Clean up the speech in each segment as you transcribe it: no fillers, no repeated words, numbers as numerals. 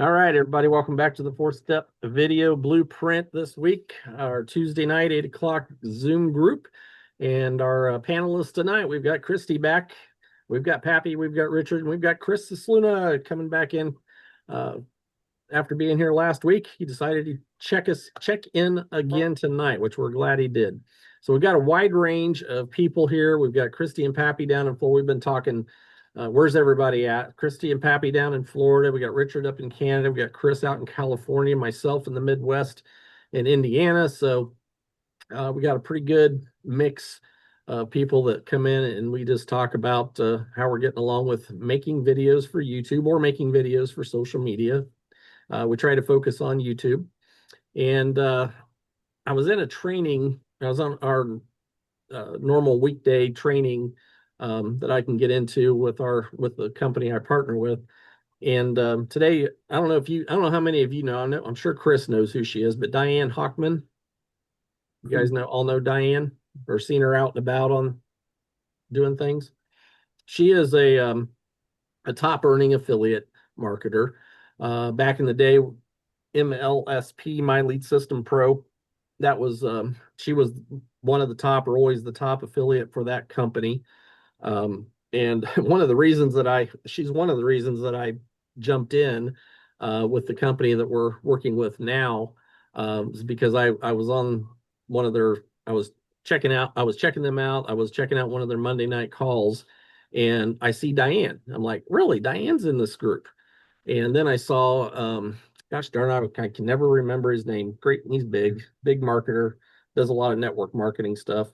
All right, everybody, welcome back to the Fourth Step Video Blueprint this week, our Tuesday night, 8 o'clock Zoom group. And our panelists tonight, we've got Christy back, we've got Pappy, we've got Richard, and we've got Chris Asluna coming back in after being here last week. He decided to check in again tonight, which we're glad he did. So we've got a wide range of people here. We've got Christy and Pappy down in Florida. We've been talking. Where's everybody at? Christy and Pappy down in Florida. We got Richard up in Canada. We got Chris out in California. Myself in the Midwest in Indiana. So we got a pretty good mix of people that come in, and we just talk about how we're getting along with making videos for YouTube or making videos for social media. We try to focus on YouTube. And I was in a training. I was on our normal weekday training that I can get into with the company I partner with. And today, I don't know how many of you know. I'm sure Chris knows who she is, but Diane Hockman. You guys all know Diane or seen her out and about on doing things. She is a top earning affiliate marketer. Back in the day, MLSP, My Lead System Pro, that was she was one of the top, or always the top affiliate for that company. And she's one of the reasons that I jumped in with the company that we're working with now, is because I was on one of their, I was checking them out. I was checking out one of their Monday night calls, and I see Diane. I'm like, really? Diane's in this group. And then I saw, gosh darn, I can never remember his name. Great, he's big marketer, does a lot of network marketing stuff.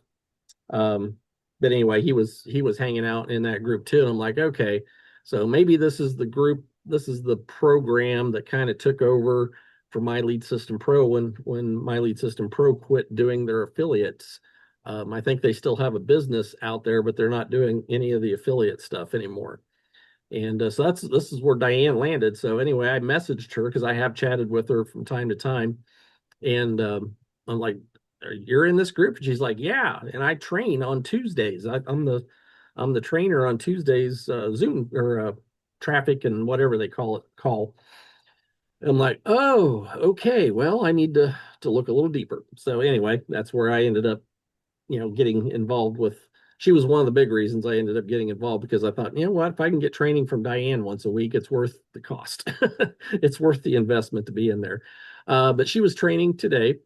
But anyway, he was hanging out in that group too. And I'm like, okay, so maybe this is the group, this is the program that kind of took over for My Lead System Pro when My Lead System Pro quit doing their affiliates. I think they still have a business out there, but they're not doing any of the affiliate stuff anymore. And so this is where Diane landed. So anyway, I messaged her because I have chatted with her from time to time, and I'm like, "You're in this group?" And she's like, "Yeah." And I train on Tuesdays. I'm the trainer on Tuesdays, Zoom or traffic and whatever they call it. I'm like, "Oh, okay. Well, I need to look a little deeper." So anyway, that's where I ended up, getting involved with. She was one of the big reasons I ended up getting involved, because I thought, you know what, if I can get training from Diane once a week, it's worth the cost. It's worth the investment to be in there. But she was training today,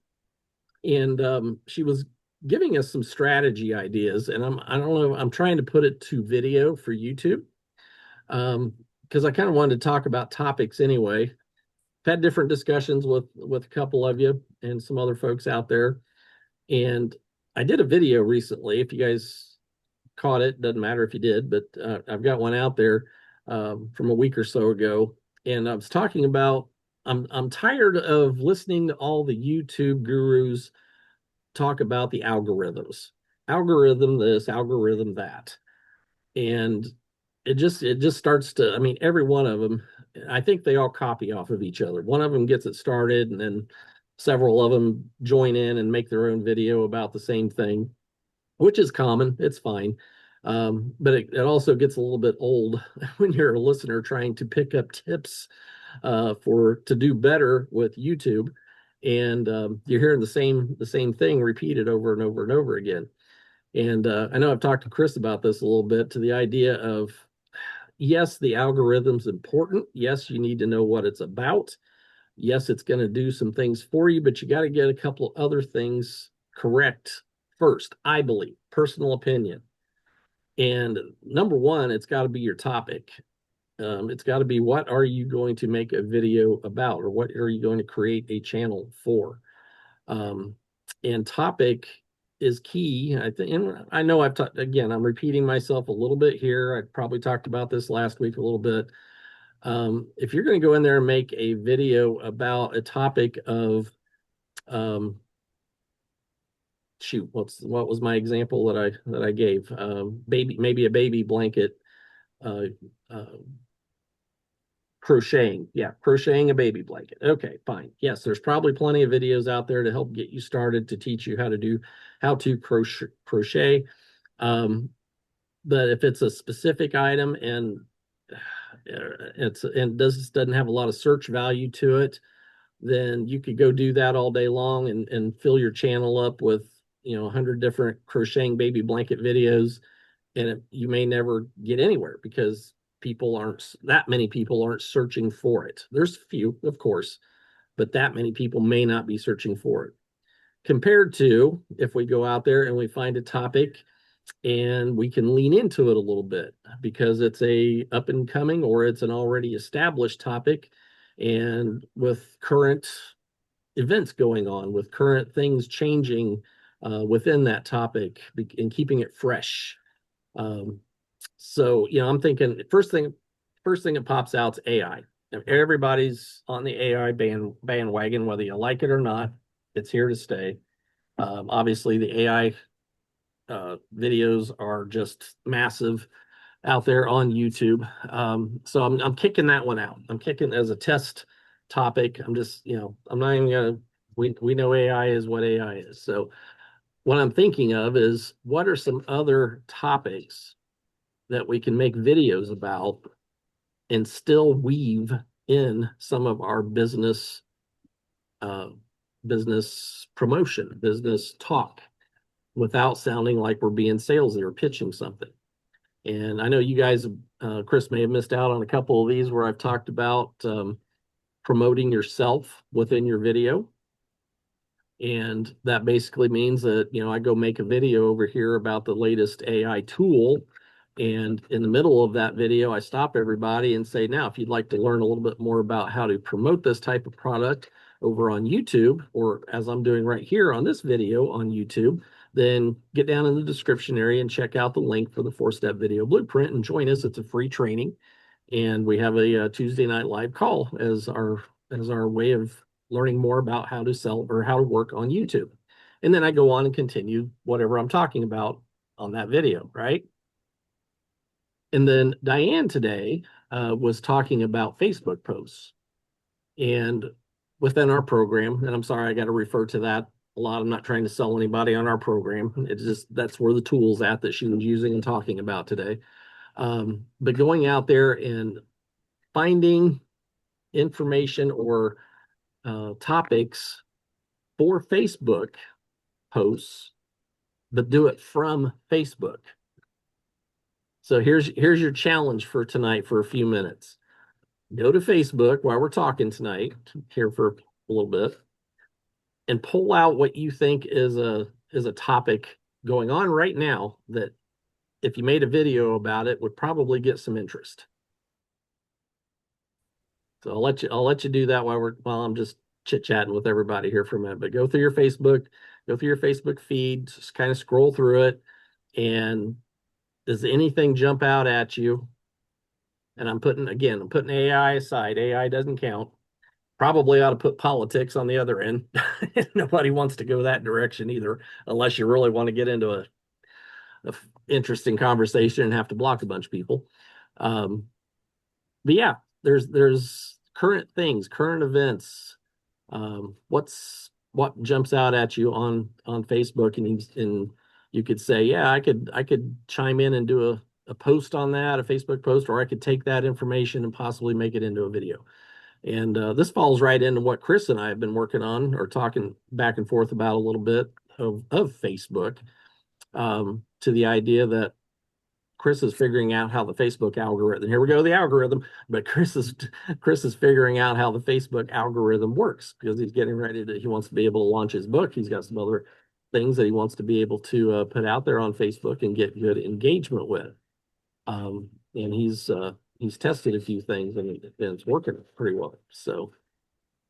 and she was giving us some strategy ideas. And I don't know, I'm trying to put it to video for YouTube, because I kind of wanted to talk about topics anyway. I've had different discussions with a couple of you and some other folks out there, and I did a video recently. If you guys caught it, doesn't matter if you did, but I've got one out there from a week or so ago, and I was talking about I'm tired of listening to all the YouTube gurus talk about the algorithm this, algorithm that, and it just starts to, I mean, every one of them, I think they all copy off of each other. One of them gets it started, and then several of them join in and make their own video about the same thing, which is common. It's fine. But it also gets a little bit old when you're a listener trying to pick up tips to do better with YouTube, and you're hearing the same thing repeated over and over and over again. And I know I've talked to Chris about this a little bit, to the idea of, yes, the algorithm's important. Yes, you need to know what it's about. Yes, it's going to do some things for you, but you got to get a couple other things correct first, I believe, personal opinion. And number one, it's got to be your topic. It's got to be, what are you going to make a video about, or what are you going to create a channel for? And topic is key. I think, and I know I've talked, again, I'm repeating myself a little bit here. I probably talked about this last week a little bit. If you're going to go in there and make a video about a topic of, shoot, what was my example that I gave? Maybe a baby blanket, uh, uh, crocheting. Yeah, crocheting a baby blanket. Okay, fine. Yes, there's probably plenty of videos out there to help get you started, to teach you how to crochet. But if it's a specific item, and and doesn't have a lot of search value to it, then you could go do that all day long and fill your channel up with 100 different crocheting baby blanket videos, and you may never get anywhere because many people aren't searching for it. There's few, of course, but that many people may not be searching for it. Compared to if we go out there and we find a topic and we can lean into it a little bit because it's a up and coming or it's an already established topic, and with current events going on, with current things changing within that topic and keeping it fresh. So I'm thinking first thing that pops out is AI. Everybody's on the AI bandwagon, whether you like it or not. It's here to stay. Obviously, the AI videos are just massive out there on YouTube. So I'm kicking that one out. I'm kicking as a test topic. I'm just, I'm not even gonna. We know AI is what AI is. So what I'm thinking of is what are some other topics that we can make videos about and still weave in some of our business promotion, business talk, without sounding like we're being salesy or pitching something. And I know you guys, Chris may have missed out on a couple of these where I've talked about promoting yourself within your video. And that basically means that, I go make a video over here about the latest AI tool. And in the middle of that video, I stop everybody and say, now, if you'd like to learn a little bit more about how to promote this type of product over on YouTube, or as I'm doing right here on this video on YouTube, then get down in the description area and check out the link for the 4-step video blueprint and join us. It's a free training. And we have a Tuesday night live call as our way of learning more about how to sell or how to work on YouTube. And then I go on and continue whatever I'm talking about on that video, right? And then Diane today was talking about Facebook posts. And within our program, and I'm sorry, I got to refer to that a lot. I'm not trying to sell anybody on our program. It's just that's where the tool's at that she was using and talking about today. But going out there and finding information or topics for Facebook posts, but do it from Facebook. So here's your challenge for tonight for a few minutes. Go to Facebook while we're talking tonight, here for a little bit, and pull out what you think is a topic going on right now that if you made a video about it would probably get some interest. So I'll let you do that while I'm just chit-chatting with everybody here for a minute. But go through your Facebook feed, just kind of scroll through it, and does anything jump out at you? And I'm putting AI aside. AI doesn't count. Probably ought to put politics on the other end. Nobody wants to go that direction either, unless you really want to get into a interesting conversation and have to block a bunch of people. But yeah, there's current things, current events. What jumps out at you on Facebook, and you could say, yeah, I could chime in and do a post on that, a Facebook post, or I could take that information and possibly make it into a video. And this falls right into what Chris and I have been working on or talking back and forth about a little bit of Facebook, to the idea that Chris is figuring out how the Facebook algorithm, here we go, the algorithm, but Chris is figuring out how the Facebook algorithm works because he's getting ready he wants to be able to launch his book. He's got some other things that he wants to be able to put out there on Facebook and get good engagement with. And he's tested a few things and it's working pretty well. So,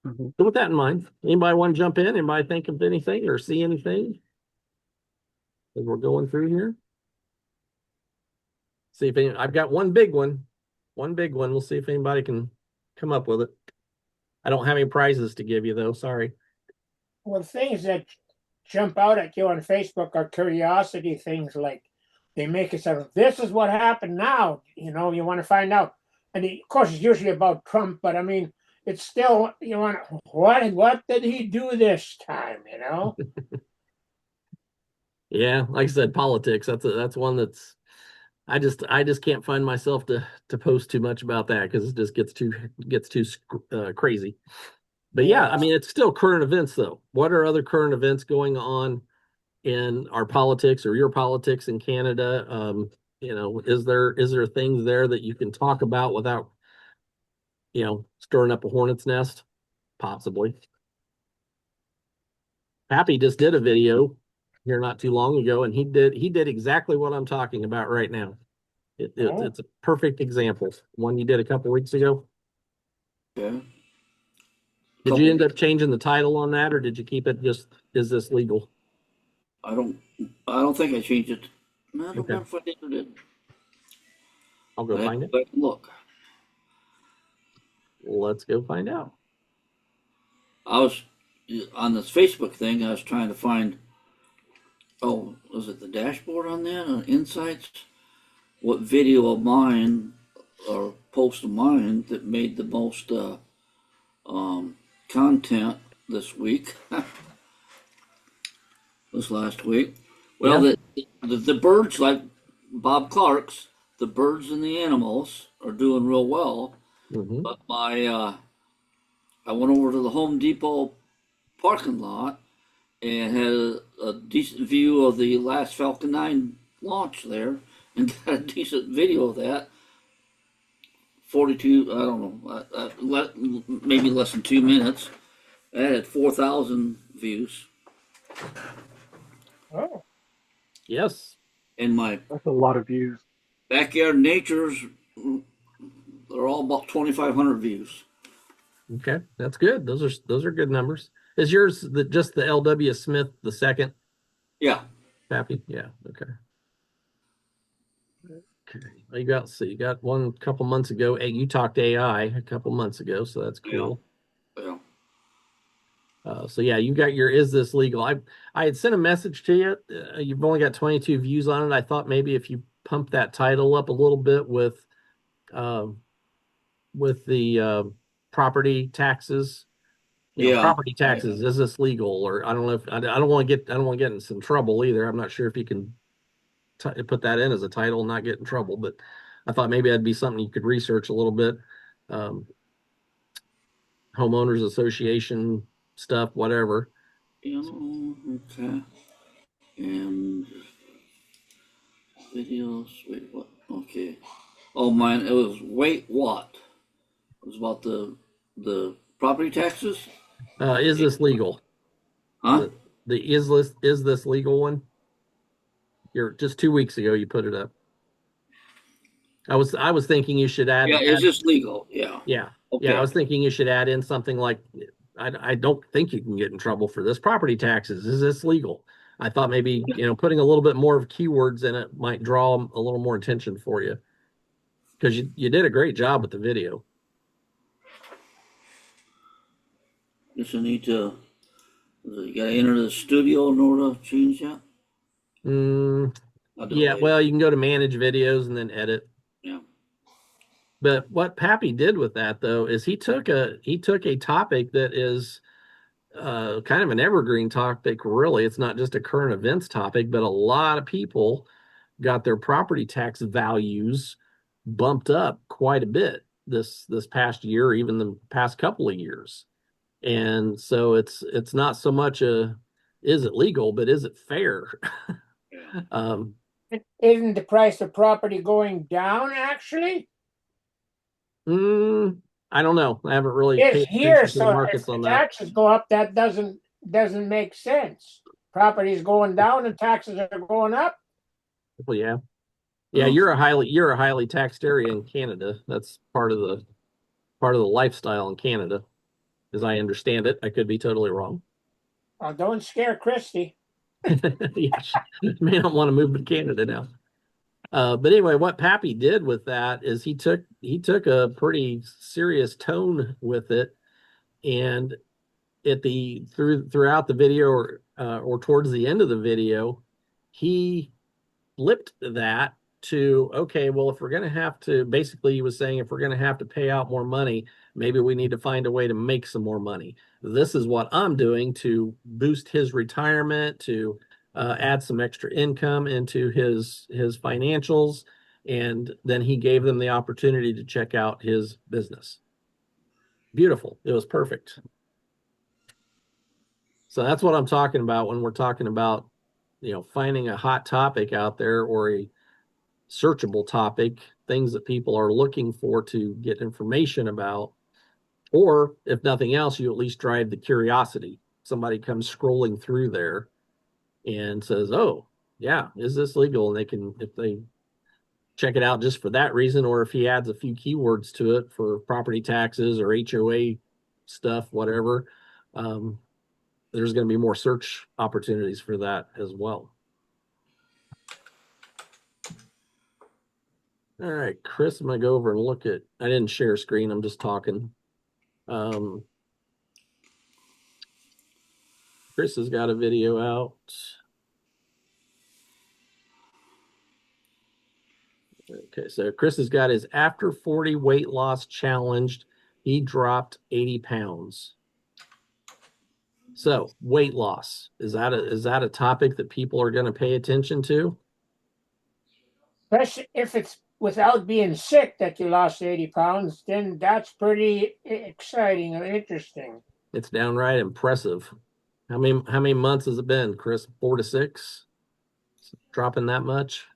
so with that in mind, anybody want to jump in? Anybody think of anything or see anything as we're going through here? See if I've got one big one. We'll see if anybody can come up with it. I don't have any prizes to give you though. Sorry. Well, things that jump out at you on Facebook are curiosity things, like they make it sound, this is what happened now. You want to find out. And of course, it's usually about Trump, but I mean, it's still, what did he do this time, Yeah, like I said, politics. That's one that's I just can't find myself to post too much about that because it just gets too crazy. But yeah, I mean, it's still current events though. What are other current events going on in our politics or your politics in Canada? Is there things there that you can talk about without, stirring up a hornet's nest? Possibly. Pappy just did a video here not too long ago, and he did exactly what I'm talking about right now. It's a perfect example. One you did a couple weeks ago. Yeah. Did you end up changing the title on that, or did you keep it just "Is this legal"? I don't think I changed it. No, I don't Okay. remember if I did or didn't. I'll go I have find to it. go back and look. Let's go find out. I was on this Facebook thing. I was trying to find. Oh, was it the dashboard on that on Insights? What video of mine or post of mine that made the most content this week? This last week. Well, Yeah. the birds, like Bob Clark's, the birds and the animals are doing real well. Mm-hmm. But I went over to the Home Depot parking lot and had a decent view of the last Falcon 9 launch there and got a decent video of that. 42, I don't know, maybe less than 2 minutes. That had 4,000 views. Oh, Yes. And my That's a lot of views. backyard natures, they're all about 2,500 views. Okay, that's good. Those are good numbers. Is yours just the L.W. Smith the second, Yeah. Pappy? Yeah. Okay. Okay. You got one a couple months ago. Hey, you talked AI a couple months ago, so that's cool. Yeah. So yeah, you got your "Is this legal?" I had sent a message to you. You've only got 22 views on it. I thought maybe if you pump that title up a little bit um, with the property taxes, Yeah. property taxes. Is this legal? Or I don't know if I don't want to get in some trouble either. I'm not sure if you can put that in as a title and not get in trouble, but I thought maybe that'd be something you could research a little bit. Um, Homeowners association stuff, whatever. Okay. And videos. Wait, what? Okay. Oh, mine. It was wait what? It was about the property taxes. Is this legal? Huh? The is this legal one? You're just 2 weeks ago you put it up. I was thinking you should Yeah. Is this legal? Yeah. yeah. Okay. Yeah, I was thinking you should add in something like, I don't think you can get in trouble for this. Property taxes, is this legal? I thought maybe, putting a little bit more of keywords in it might draw a little more attention for you. Because you did a great job with the video. Guess I need to. You gotta enter the studio in order to change that. I'll do it Yeah, later. well, you can go to manage videos and then edit. Yeah. But what Pappy did with that though is he took a topic that is kind of an evergreen topic, really. It's not just a current events topic, but a lot of people got their property tax values bumped up quite a bit this past year, even the past couple of years. And so it's not so much is it legal, but is it fair? Yeah. isn't the price of property going down actually? I don't know. I haven't really It's paid here, attention to the so if markets the on that. taxes go up, that doesn't make sense. Property is going down and taxes are going up. Well, yeah. Yeah, Well, you're a highly taxed area in Canada. That's part of the lifestyle in Canada, as I understand it. I could be totally wrong. Oh, don't scare Christy. Yeah, she may not want to move to Canada now. But anyway, what Pappy did with that is he took a pretty serious tone with it, and throughout the video or towards the end of the video, he flipped that to, okay, well, if we're going to have to, basically he was saying, if we're going to have to pay out more money, maybe we need to find a way to make some more money. This is what I'm doing to boost his retirement, to add some extra income into his financials. And then he gave them the opportunity to check out his business. Beautiful. It was perfect. So that's what I'm talking about when we're talking about, finding a hot topic out there or a searchable topic, things that people are looking for to get information about. Or if nothing else, you at least drive the curiosity. Somebody comes scrolling through there and says, oh, yeah, is this legal? And they can, if they check it out just for that reason, or if he adds a few keywords to it for property taxes or HOA stuff, whatever, there's going to be more search opportunities for that as well. All right, Chris, I'm going to go over and look at, I didn't share screen, I'm just talking. Chris has got a video out. Okay, so Chris has got his after 40 weight loss challenge. He dropped 80 pounds. So weight loss, is that a topic that people are going to pay attention to? Especially if it's without being sick that you lost 80 pounds, then that's pretty exciting and interesting. It's downright impressive. How many months has it been, Chris? 4 to 6? Dropping that much?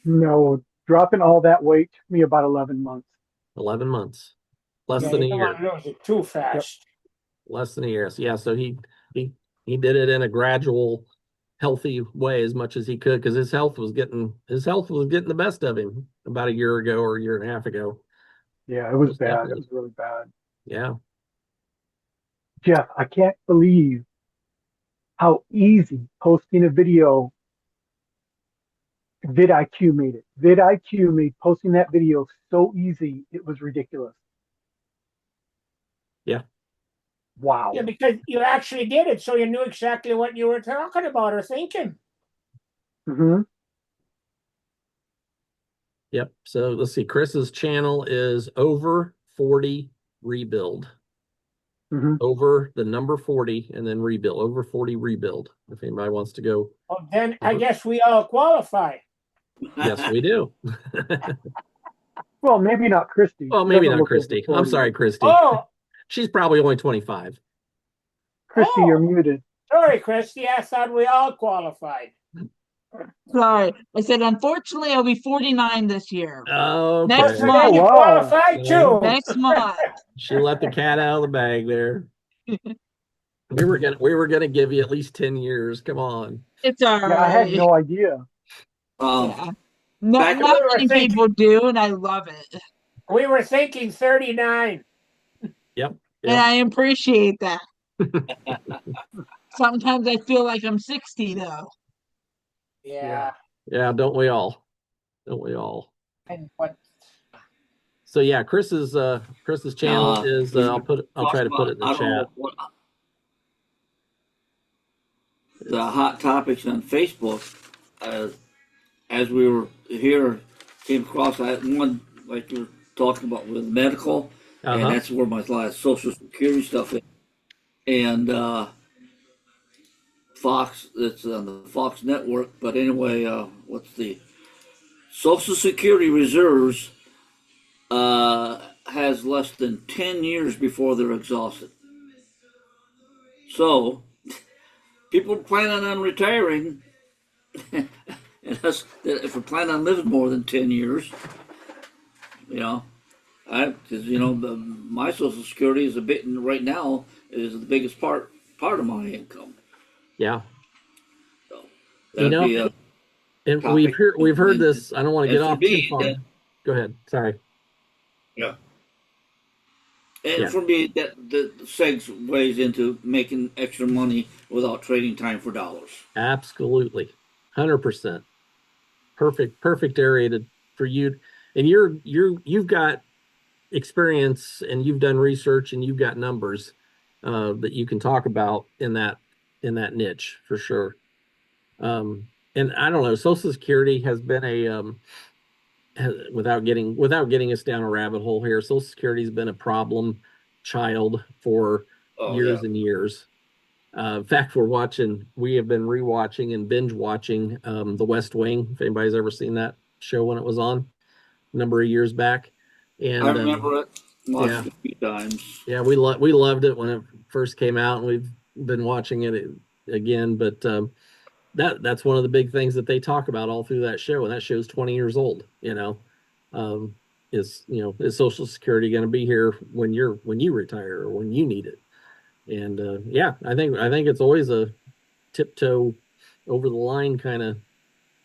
No, dropping all that weight took me about 11 months. 11 months. Less than a year. You don't want to lose it too fast. Yep. Less than a year. So, yeah, so he did it in a gradual, healthy way as much as he could, because his health was getting the best of him about a year ago or a year and a half ago. Yeah, it was bad. It was really bad. Yeah. Jeff, I can't believe how easy posting a video vidIQ made it. vidIQ made posting that video so easy, it was ridiculous. Yeah. Wow. Yeah, because you actually did it, so you knew exactly what you were talking about or thinking. Mm-hmm. Yep. So let's see. Chris's channel is over 40 rebuild. Mm-hmm. Over the number 40 and then rebuild. Over 40 rebuild. If anybody wants to go. Well, then I guess we all qualify. Yes, we do. Well, maybe not Christy. Well, maybe not Christy. I'm sorry, Christy. Oh, she's probably only 25. Christy, you're muted. Sorry, Christy. I thought we all qualified. Sorry. I said, unfortunately, I'll be 49 this year. Oh, okay. Next So month. then you qualify too. Next month. She let the cat out of the bag there. We were gonna give you at least 10 years. Come on. It's all right. Yeah, I had no idea. Yeah. Not many people do, and I love it. We were thinking 39. Yep. And I appreciate that. Sometimes I feel like I'm 60 though. Yeah. Yeah, don't we all? Don't we all? And what? So yeah, Chris's channel is I'll try to put it in the chat. The hot topics on Facebook, as we were here, came across one like you were talking about with medical, and that's where my last Social Security stuff is. And Fox, it's on the Fox network. But anyway, what's the Social Security reserves has less than 10 years before they're exhausted. So people planning on retiring, and if we're planning on living more than 10 years, because my Social Security is right now is the biggest part of my income. Yeah. So and we've heard this. I don't want to get off too far. Go ahead. Sorry. Yeah. And for me, that segues into making extra money without trading time for dollars. Absolutely, 100%. Perfect area for you. And you've got experience, and you've done research, and you've got numbers that you can talk about in that niche for sure. And I don't know, Social Security has been without getting us down a rabbit hole here, Social Security has been a problem child for years and years. In fact, we have been rewatching and binge watching The West Wing, if anybody's ever seen that show when it was on a number of years back. And I remember it. Watched yeah. it a few times. Yeah, we loved it when it first came out, and we've been watching it again. But that's one of the big things that they talk about all through that show, and that show's 20 years old. Is Social Security going to be here when you retire or when you need it? And yeah, I think it's always a tiptoe over the line kind of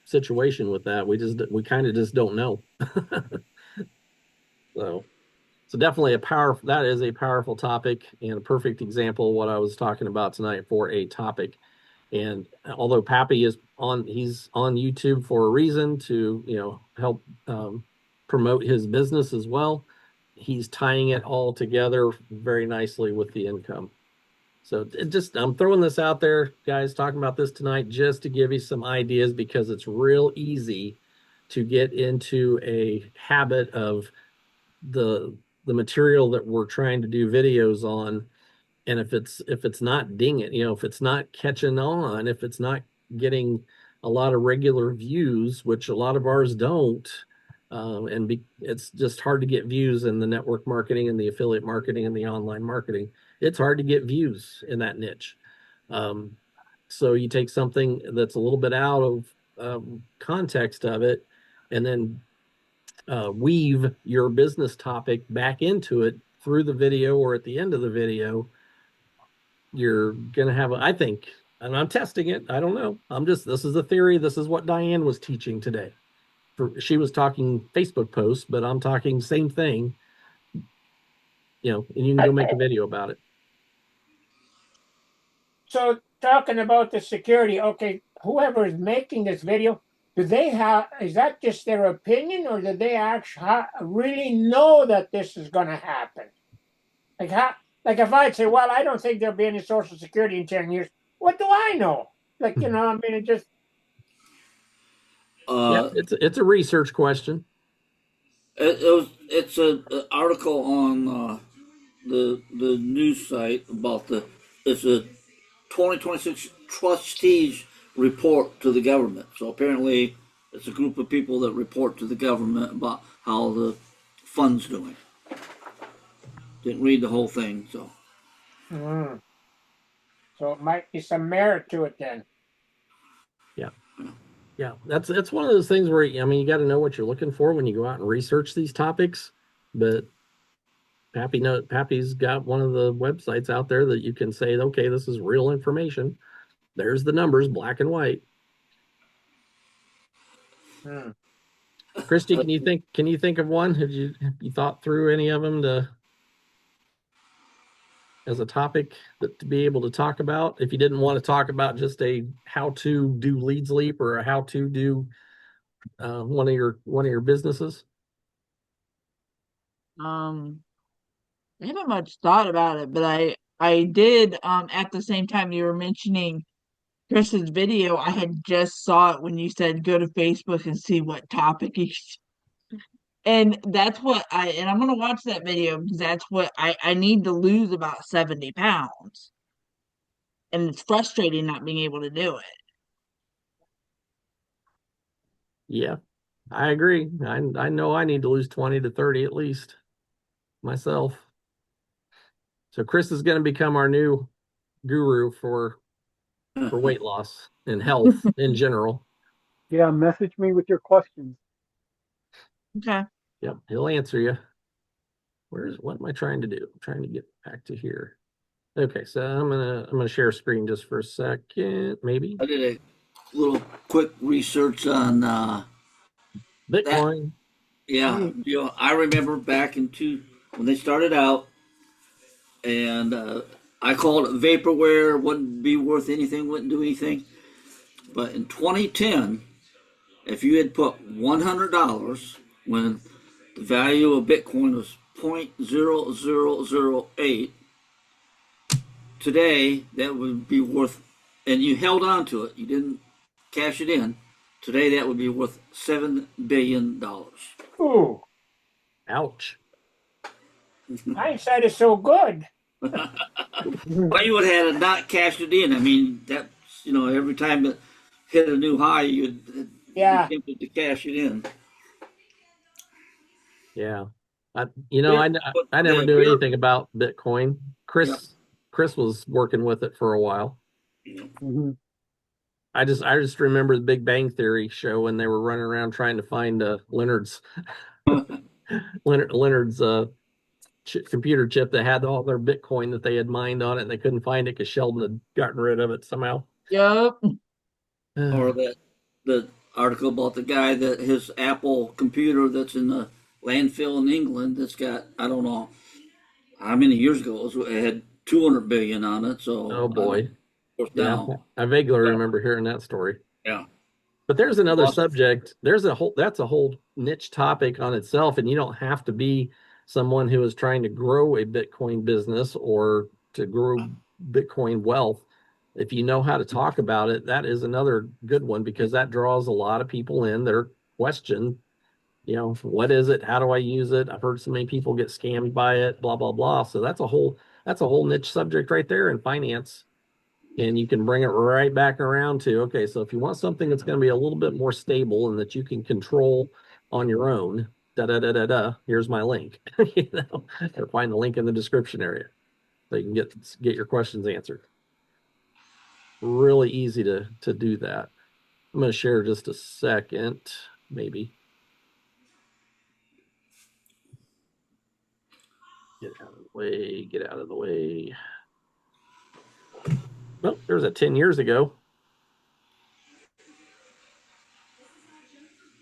situation with that. We kind of just don't know. So definitely that is a powerful topic and a perfect example of what I was talking about tonight for a topic. And although Pappy he's on YouTube for a reason to, help promote his business as well, he's tying it all together very nicely with the income. So I'm throwing this out there, guys, talking about this tonight just to give you some ideas, because it's real easy to get into a habit of the material that we're trying to do videos on. And if it's not dinging, if it's not catching on, if it's not getting a lot of regular views, which a lot of ours don't, it's just hard to get views in the network marketing and the affiliate marketing and the online marketing. It's hard to get views in that niche. So you take something that's a little bit out of context of it, and then weave your business topic back into it through the video or at the end of the video. You're going to have, I think, and I'm testing it, I don't know. This is a theory. This is what Diane was teaching today. She was talking Facebook posts, but I'm talking same thing, and you can go make a video about it. So talking about the security, okay, whoever is making this video, is that just their opinion, or do they actually really know that this is going to happen? Like if I'd say, well, I don't think there'll be any Social Security in 10 years, what do I know? It just... Yeah, it's a research question. It's an article on the news site about it's a 2026 trustees report to the government. So apparently it's a group of people that report to the government about how the fund's doing. Didn't read the whole thing, so. So it might be some merit to it then. Yeah, that's one of those things where you got to know what you're looking for when you go out and research these topics. But Pappy's got one of the websites out there that you can say, okay, this is real information. There's the numbers, black and white. Christy, can you think of one? Have you thought through any of them as a topic to be able to talk about, if you didn't want to talk about just a how to do leads leap or a how to do one of your businesses? I haven't much thought about it, but I did at the same time you were mentioning Chris's video, I had just saw it when you said go to Facebook and see what topic he's... And that's what I'm gonna watch that video, because that's what I need to lose about 70 pounds. And it's frustrating not being able to do it. Yeah, I agree. I know I need to lose 20 to 30 at least myself. So Chris is going to become our new guru for weight loss and health in general. Yeah, message me with your questions. Okay. Yep, he'll answer you. What am I trying to do? I'm trying to get back to here. Okay, so I'm gonna share screen just for a second, maybe. I did a little quick research on Bitcoin. Yeah, I remember back when they started out, and I called it vaporware. Wouldn't be worth anything. Wouldn't do anything. But in 2010, if you had put $100 when the value of Bitcoin was 0.0008, today that would be worth, and you held on to it, you didn't cash it in, today that would be worth $7 billion. Ooh. Ouch. Hindsight is so good. Well, you would have had not cashed it in. I mean, that's, every time it hit a new high, you'd be tempted to cash it in. Yeah. I But I never the knew beer, anything about Bitcoin. yeah. Chris was working with it for a while. Hmm. I just remember the Big Bang Theory show when they were running around trying to find Leonard's computer chip that had all their Bitcoin that they had mined on it, and they couldn't find it because Sheldon had gotten rid of it somehow. Yep. Or that the article about the guy that his Apple computer that's in the landfill in England that's got, I don't know how many years ago it had 200 billion on it. Oh So I don't, boy. of course Yeah. now, I vaguely remember hearing that story. yeah, But there's another lost. subject. That's a whole niche topic on itself, and you don't have to be someone who is trying to grow a Bitcoin business or to grow Bitcoin wealth. If you know how to talk about it, that is another good one because that draws a lot of people in that are question, what is it? How do I use it? I've heard so many people get scammed by it, blah, blah, blah. So that's a whole niche subject right there in finance. And you can bring it right back around to, okay, so if you want something that's going to be a little bit more stable and that you can control on your own, here's my link. Or find the link in the description area so you can get your questions answered. Really easy to do that. I'm going to share just a second, maybe. Get out of the way, get out of the way. Well, there's a 10 years ago.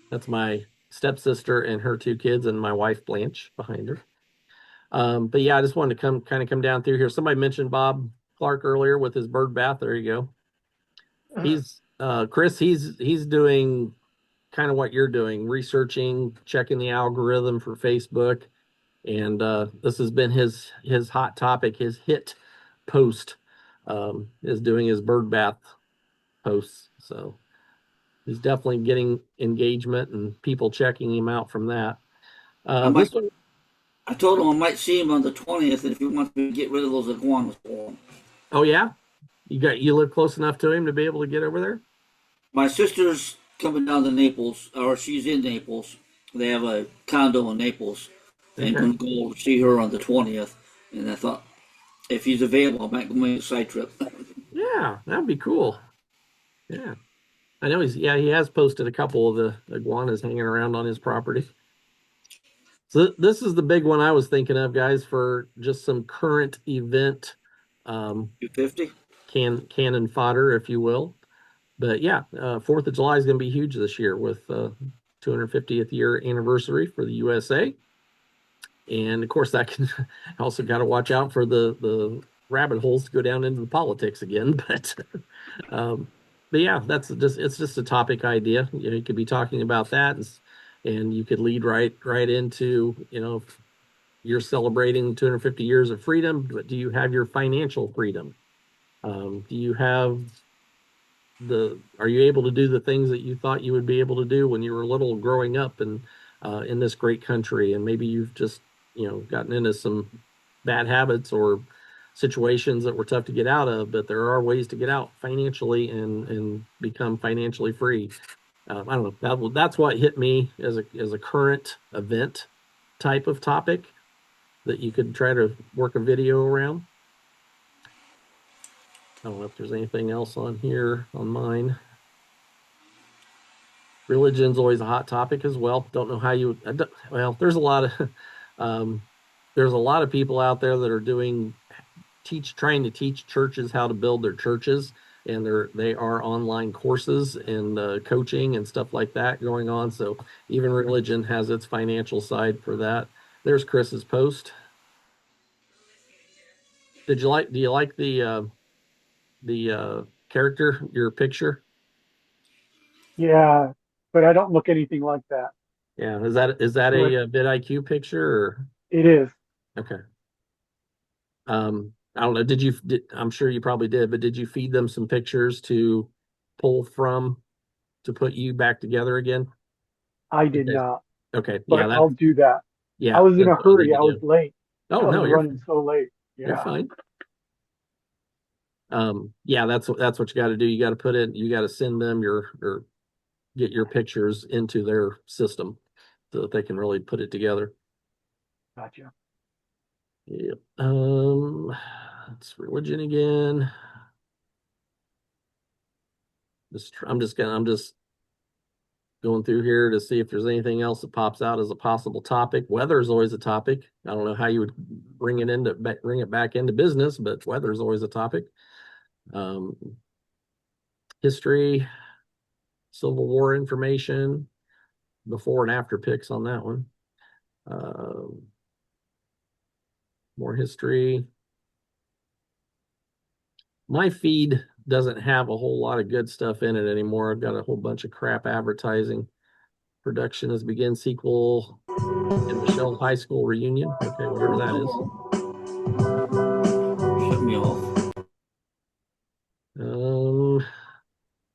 That's my stepsister and her two kids and my wife Blanche behind her. But yeah, I just wanted to come down through here. Somebody mentioned Bob Clark earlier with his bird bath. There you go. He's Chris, he's doing kind of what you're doing, researching, checking the algorithm for Facebook. And this has been his hot topic, his hit post, is doing his bird bath posts. So he's definitely getting engagement and people checking him out from that. I might. This one, I told him I might see him on the 20th, and if he wants to get rid of those iguanas for him. oh yeah, you live close enough to him to be able to get over there. My sister's coming down to Naples, or she's in Naples. They have a condo in Naples, and I'm Okay. going to go over to see her on the 20th. And I thought, if he's available, I might go make a side trip. Yeah, that'd be cool. Yeah. I know he has posted a couple of the iguanas hanging around on his property. So this is the big one I was thinking of, guys, for just some current event 250. cannon fodder, if you will. But yeah, 4th of July is going to be huge this year with 250th year anniversary for the USA. And of course, that can also got to watch out for the rabbit holes to go down into the politics again. Um, but yeah, it's just a topic idea. You could be talking about that, and you could lead right into you're celebrating 250 years of freedom, but do you have your financial freedom? Do you have are you able to do the things that you thought you would be able to do when you were little growing up and in this great country? And maybe you've just, gotten into some bad habits or situations that were tough to get out of, but there are ways to get out financially and become financially free. I don't know. That's what hit me as a current event type of topic that you could try to work a video around. I don't know if there's anything else on here on mine. Religion's always a hot topic as well. Don't know how you. Well, there's a lot of there's a lot of people out there that are trying to teach churches how to build their churches, and they are online courses and coaching and stuff like that going on. So even religion has its financial side for that. There's Chris's post. Do you like the character, your picture? Yeah, but I don't look anything like that. Yeah, is that But a vidIQ picture or it is. okay? I don't know. I'm sure you probably did, but did you feed them some pictures to pull from to put you back together again? I did Okay. not, Okay. but I'll do that. I was in That's a what you need hurry. to I was do. late. Oh I was no, running so late. you're Yeah. fine. Yeah, that's what you got to do. You got to you got to send them or get your pictures into their system so that they can really put it together. Gotcha. Yep. It's religion again. I'm just going through here to see if there's anything else that pops out as a possible topic. Weather is always a topic. I don't know how you would bring it back into business, but weather is always a topic. History, Civil War information, before and after pics on that one. More history. My feed doesn't have a whole lot of good stuff in it anymore. I've got a whole bunch of crap advertising. Production has begun sequel in Michelle's high school reunion. Okay, whatever that is. Shut me off.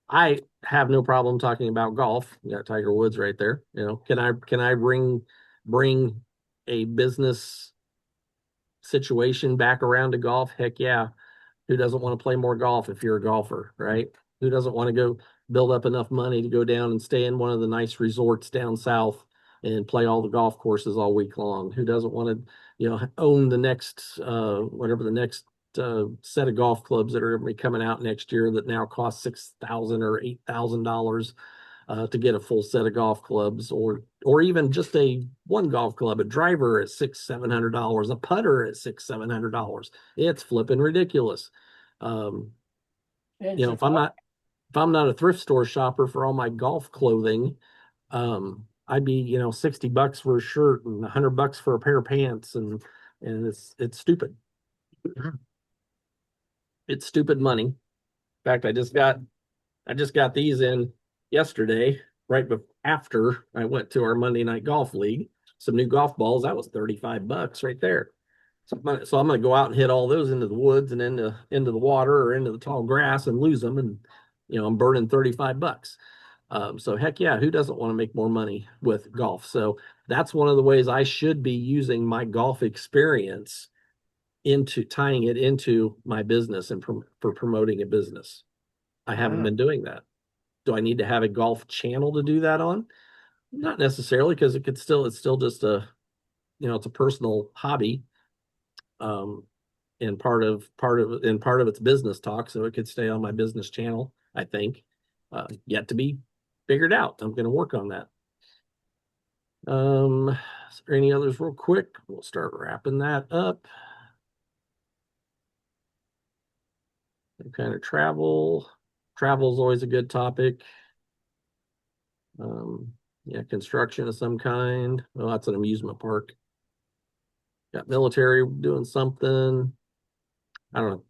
I have no problem talking about golf. You got Tiger Woods right there. You know, can I bring a business situation back around to golf? Heck yeah. Who doesn't want to play more golf if you're a golfer, right? Who doesn't want to go build up enough money to go down and stay in one of the nice resorts down south and play all the golf courses all week long? Who doesn't want to, own the next whatever the next set of golf clubs that are going to be coming out next year that now cost $6,000 or $8,000 to get a full set of golf clubs, or even just one golf club, a driver at $600-700, a putter at $600-700. It's flipping ridiculous. If I'm not a thrift store shopper for all my golf clothing, I'd be, $60 for a shirt and $100 for a pair of pants, and it's stupid. It's stupid money. In fact, I just got these in yesterday, right after I went to our Monday night golf league. Some new golf balls. That was $35 right there. So I'm going to go out and hit all those into the woods and into the water or into the tall grass and lose them. And, I'm burning $35. So heck yeah, who doesn't want to make more money with golf? So that's one of the ways I should be using my golf experience into tying it into my business and for promoting a business. I haven't been doing that. Do I need to have a golf channel to do that on? Not necessarily, because it's still just it's a personal hobby, and part of its business talk. So it could stay on my business channel, I think. Yet to be figured out. I'm going to work on that. Is there any others real quick? We'll start wrapping that up. Kind of travel. Travel is always a good topic. Construction of some kind. Well, that's an amusement park. Got military doing something. I don't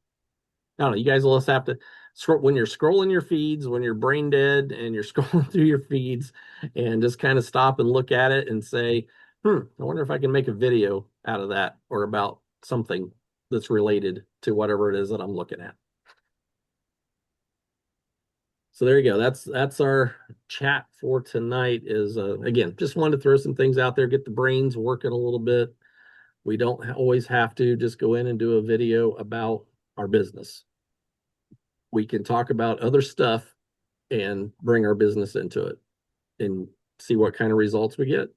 know. You guys will just have to scroll when you're scrolling your feeds, when you're brain dead and you're scrolling through your feeds, and just kind of stop and look at it and say, I wonder if I can make a video out of that or about something that's related to whatever it is that I'm looking at. So there you go. That's our chat for tonight. Is again, just wanted to throw some things out there, get the brains working a little bit. We don't always have to just go in and do a video about our business. We can talk about other stuff and bring our business into it and see what kind of results we get.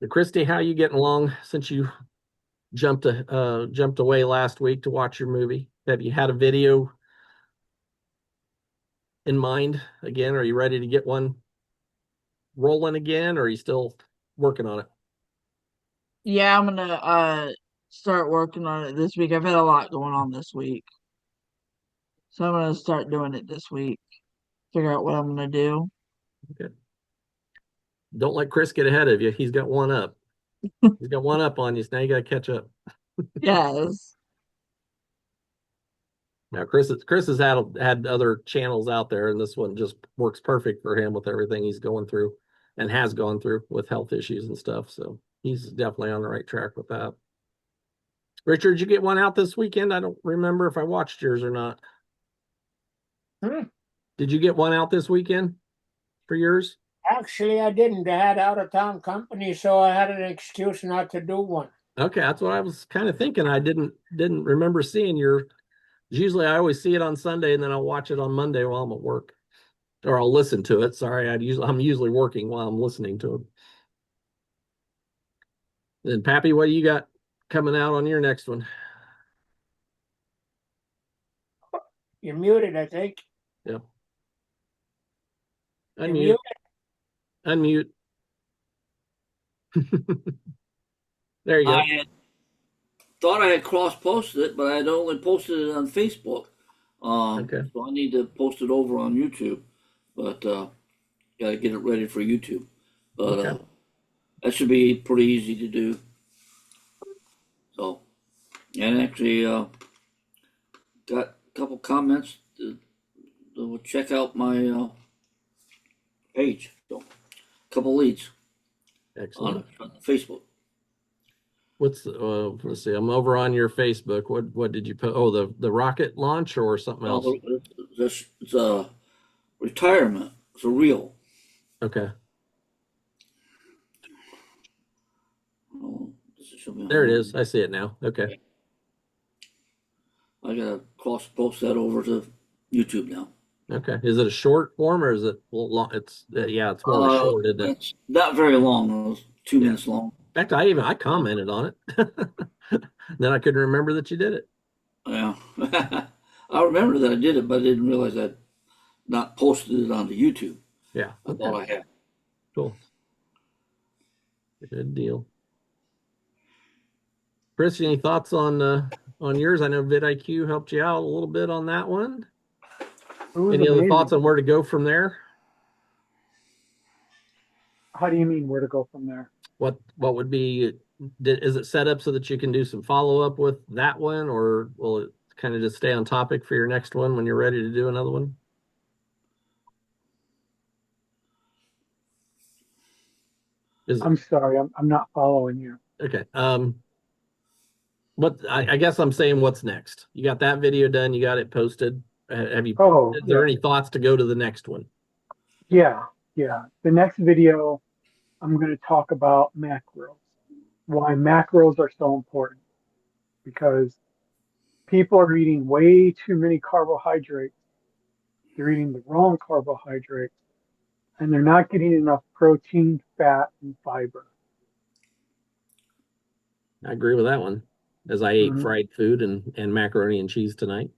So Christy, how are you getting along since you jumped away last week to watch your movie? Have you had a video in mind again? Are you ready to get one rolling again, or are you still working on it? Yeah, I'm gonna start working on it this week. I've had a lot going on this week. So I'm gonna start doing it this week. Figure out what I'm gonna do. Okay. Don't let Chris get ahead of you. He's got one up. He's got one up on you, so now you gotta catch up. Yes. Now Chris has had other channels out there, and this one just works perfect for him with everything he's going through and has gone through with health issues and stuff. So he's definitely on the right track with that. Richard, did you get one out this weekend? I don't remember if I watched yours or not. Did you get one out this weekend for yours? Actually, I didn't. I had out-of-town company, so I had an excuse not to do one. Okay, that's what I was kind of thinking. I didn't remember seeing your. Usually, I always see it on Sunday, and then I'll watch it on Monday while I'm at work. or I'll listen to it. Sorry, I'm usually working while I'm listening to it. Then Pappy, what do you got coming out on your next one? You're muted, I think. Yep. You're Unmute. muted. Unmute. There you go. I thought I had cross-posted it, but I had only posted it on Facebook. Okay. So I need to post it over on YouTube, but gotta get it ready for YouTube. But Okay. that should be pretty easy to do. So, and actually got a couple comments that will check out my page. So, a couple leads Excellent. on Facebook. What's let's see. I'm over on your Facebook. What did you put? Oh, the rocket launch or something else? It's a retirement. It's a reel. Okay. Oh, does it show me There it is. I see it now. Okay. I gotta cross post that over to YouTube now. Okay. Is it a short form or is it long? It's yeah, it's more of a short, isn't it? It's not very long. It was 2 Yeah. minutes long. In fact, I commented on it. Then I couldn't remember that you did it. Yeah. I remember that I did it, but I didn't realize I'd not posted it onto YouTube. Yeah. I thought I had. Cool. Good deal. Chris, any thoughts on yours? I know vidIQ helped you out a little bit on that one. It was Any other amazing. thoughts on where to go from there? How do you mean where to go from there? What would be, is it set up so that you can do some follow-up with that one, or will it kind of just stay on topic for your next one when you're ready to do another one? I'm sorry, I'm not following you. Okay. What I guess I'm saying, what's next? You got that video done, you got it posted. Have you, Oh, is there any thoughts to go to the next one? yeah. The next video, I'm going to talk about macros. Why macros are so important. Because people are eating way too many carbohydrates. They're eating the wrong carbohydrates. And they're not getting enough protein, fat, and fiber. I agree with that one, as I ate fried food and macaroni and cheese tonight.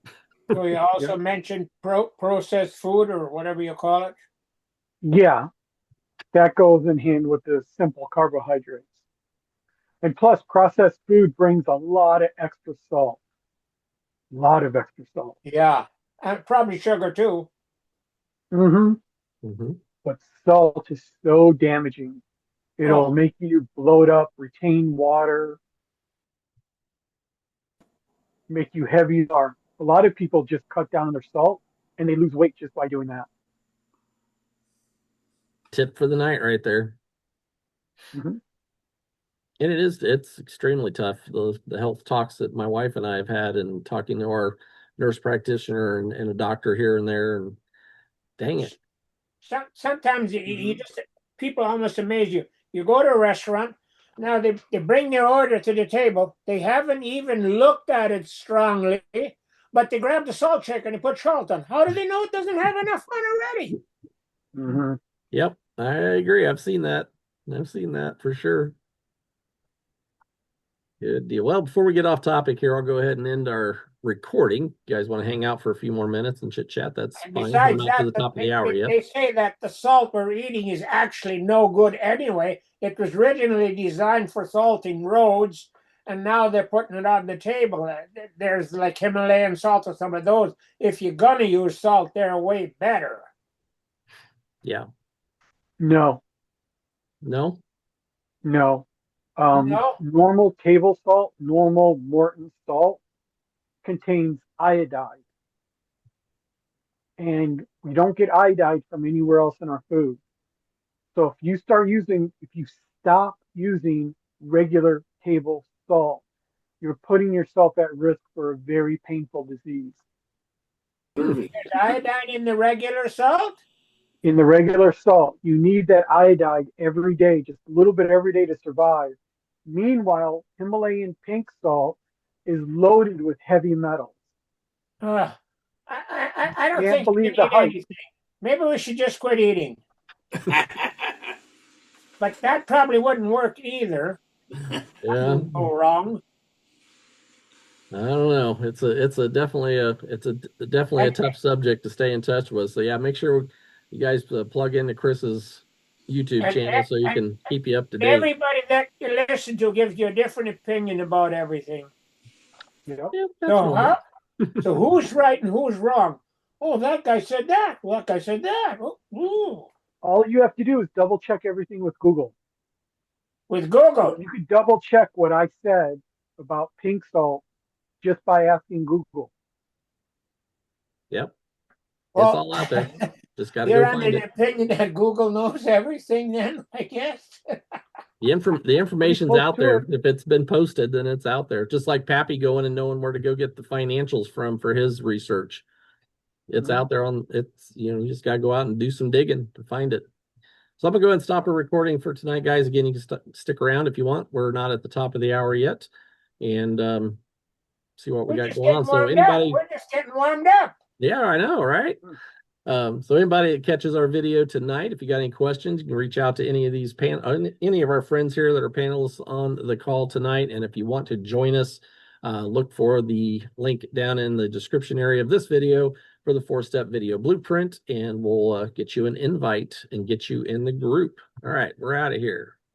So you also mentioned processed food or whatever you call it. Yeah, that goes in hand with the simple carbohydrates. And plus, processed food brings a lot of extra salt. A lot of extra salt. Yeah, and probably sugar too. But salt is so damaging. It'll make you bloat up, retain water, make you heavy. A lot of people just cut down their salt and they lose weight just by doing that. Tip for the night right there. And it's extremely tough. The health talks that my wife and I have had, and talking to our nurse practitioner and a doctor here and there, and dang it. Sometimes you just, people almost amaze you. You go to a restaurant, now they bring their order to the table. They haven't even looked at it strongly, but they grab the salt shaker and they put salt on. How do they know it doesn't have enough on already? Yep, I agree. I've seen that. I've seen that for sure. Good deal. Well, before we get off topic here, I'll go ahead and end our recording. You guys want to hang out for a few more minutes and chit chat? That's fine. Besides not to the top of the hour yet. They say that the salt we're eating is actually no good anyway. It was originally designed for salting roads, and now they're putting it on the table. There's like Himalayan salt or some of those. If you're gonna use salt, they're way better. Yeah. No. No? Normal table salt, normal Morton salt contains iodide. And we don't get iodide from anywhere else in our food. So if you stop using regular table salt, you're putting yourself at risk for a very painful disease. There's iodine in the regular salt? In the regular salt, you need that iodide every day, just a little bit every day to survive. Meanwhile, Himalayan pink salt is loaded with heavy metals. I don't Can't think believe you the need hype. anything. Maybe we should just quit eating. But that probably wouldn't work either. Yeah, That would go wrong. I don't know. It's a definitely a tough subject to stay in touch with. So yeah, make sure you guys plug into Chris's YouTube And- channel so you and- can keep you up to date. Everybody that you listen to gives you a different opinion about everything. Yep. Yeah, that's So, normal. so who's right and who's wrong? Oh, that guy said that. Well, that guy said that. Oh, ooh. All you have to do is double check everything with Google. With Google. You could double check what I said about pink salt just by asking Google. Yep. Well, It's all out there. Just got to you're go under find the it. opinion that Google knows everything then, I guess. The information's close out to there. it. If it's been posted, then it's out there. Just like Pappy going and knowing where to go get the financials from for his research. It's out there you just got to go out and do some digging to find it. So I'm gonna go ahead and stop the recording for tonight, guys. Again, you can stick around if you want. We're not at the top of the hour yet, and see what we got going on. So anybody, We're just getting warmed up. yeah, I know, right? So anybody that catches our video tonight, if you got any questions, you can reach out to any of these any of our friends here that are panelists on the call tonight. And if you want to join us, look for the link down in the description area of this video for the 4-step video blueprint, and we'll get you an invite and get you in the group. All right, we're out of here.